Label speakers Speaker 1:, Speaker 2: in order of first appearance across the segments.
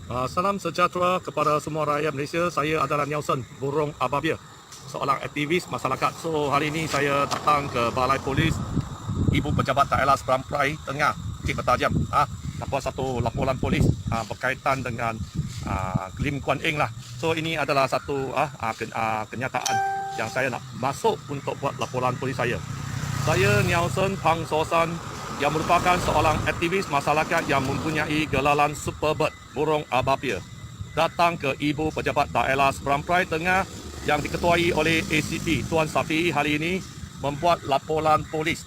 Speaker 1: Salam sejahtera kepada semua rakyat Malaysia. Saya adalah Nelson Burung Ababia, seorang aktivis masyarakat. So hari ini saya datang ke Balai Polis Ibu Pejabat Daerah Seberang Perai Tengah, Bukit Bertajam. Dapat satu laporan polis berkaitan dengan Lim Kuan Eng lah. So ini adalah satu kenyataan yang saya nak masuk untuk buat laporan polis saya. Saya Nelson Pang Sosan yang merupakan seorang aktivis masyarakat yang mempunyai gelaran Superbird Burung Ababia, datang ke Ibu Pejabat Daerah Seberang Perai Tengah yang diketuai oleh ACP Tuan Safi hari ini membuat laporan polis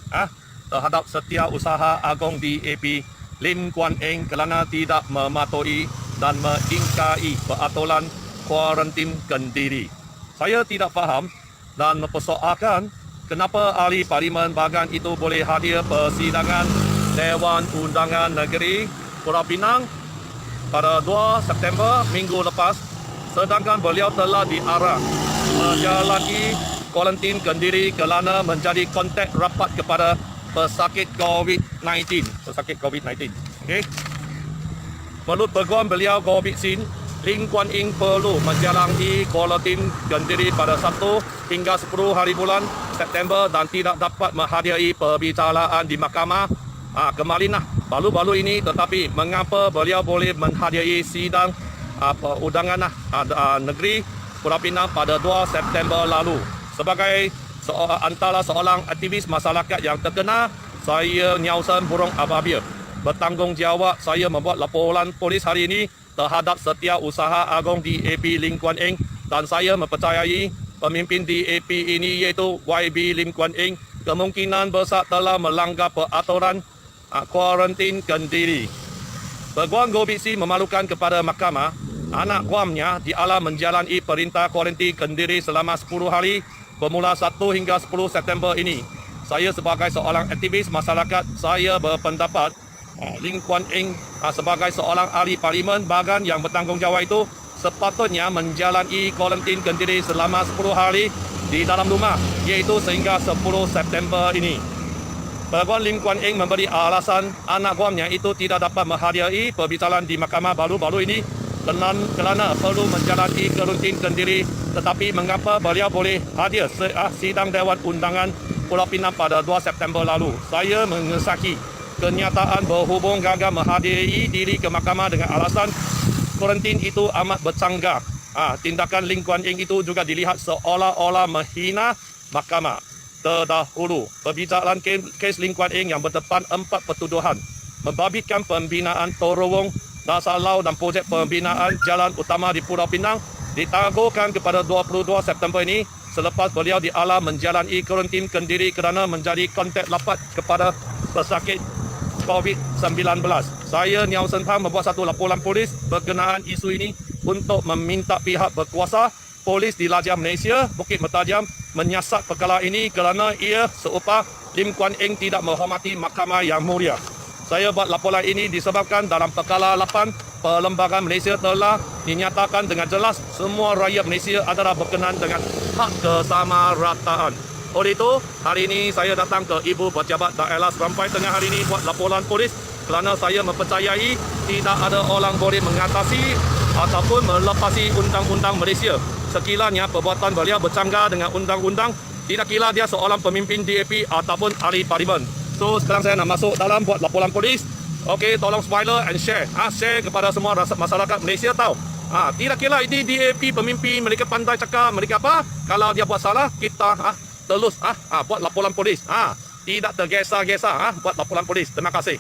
Speaker 1: terhadap Setiausaha Agong DAP Lim Kuan Eng kerana tidak mematuhi dan mengingkari peraturan kuarantin kendiri. Saya tidak faham dan mempersoalkan kenapa ahli parlimen bahagian itu boleh hadir persidangan Dewan Undangan Negeri Pulau Pinang pada 2 September minggu lepas, sedangkan beliau telah diarah menjalani kuarantin kendiri kerana menjadi kontak rapat kepada pesakit COVID-19. Okay. Menurut peguam beliau COVID-19, Lim Kuan Eng perlu menjalani kuarantin kendiri pada 1 hingga 10 hari bulan September dan tidak dapat menghadiri perbicaraan di mahkamah kemarin baru-baru ini. Tetapi mengapa beliau boleh menghadiri sidang undangan negeri Pulau Pinang pada 2 September lalu? Sebagai antara seorang aktivis masyarakat yang terkenal, saya Nelson Burung Ababia bertanggungjawab saya membuat laporan polis hari ini terhadap Setiausaha Agong DAP Lim Kuan Eng, dan saya mempercayai pemimpin DAP ini iaitu YB Lim Kuan Eng kemungkinan besar telah melanggar peraturan kuarantin kendiri. Peguam COVID-19 memalukan kepada mahkamah anak guamnya dialah menjalani perintah kuarantin kendiri selama 10 hari bermula 1 hingga 10 September ini. Saya sebagai seorang aktivis masyarakat, saya berpendapat Lim Kuan Eng sebagai seorang ahli parlimen bahagian yang bertanggungjawab itu sepatutnya menjalani kuarantin kendiri selama 10 hari di dalam rumah, iaitu sehingga 10 September ini. Peguam Lim Kuan Eng memberi alasan anak guamnya itu tidak dapat menghadiri perbicaraan di mahkamah baru-baru ini kerana perlu menjalani kuarantin kendiri. Tetapi mengapa beliau boleh hadir sidang Dewan Undangan Pulau Pinang pada 2 September lalu? Saya mengesaki kenyataan berhubung gagal menghadiri diri ke mahkamah dengan alasan kuarantin itu amat bercanggah. Tindakan Lim Kuan Eng itu juga dilihat seolah-olah menghina mahkamah terdahulu. Perbicaraan kes Lim Kuan Eng yang berdepan 4 pertuduhan membabitkan pembinaan terowong, dasar laut dan projek pembinaan jalan utama di Pulau Pinang ditangguhkan kepada 22 September ini selepas beliau dialah menjalani kuarantin kendiri kerana menjadi kontak rapat kepada pesakit COVID-19. Saya Nelson Pang membuat satu laporan polis berkenaan isu ini untuk meminta pihak berkuasa polis di Lajah Malaysia Bukit Bertajam menyiasat perkara ini kerana ia seupah Lim Kuan Eng tidak menghormati mahkamah yang mulia. Saya buat laporan ini disebabkan dalam perkara 8 Perlembagaan Malaysia telah dinyatakan dengan jelas semua rakyat Malaysia adalah berkenaan dengan hak kesamarataan. Oleh itu, hari ini saya datang ke Ibu Pejabat Daerah Seberang Perai Tengah hari ini buat laporan polis kerana saya mempercayai tidak ada orang boleh mengatasi ataupun melepasi undang-undang Malaysia. Sekiranya perbuatan beliau bercanggah dengan undang-undang, tidak kira dia seorang pemimpin DAP ataupun ahli parlimen. So, sekarang saya nak masuk dalam buat laporan polis. Okey, tolong spoiler and share. Share kepada semua masyarakat Malaysia tahu. Tidak kira ini DAP pemimpin, mereka pandai cakap, mereka apa. Kalau dia buat salah, kita terus buat laporan polis. Tidak tergesa-gesa buat laporan polis. Terima kasih.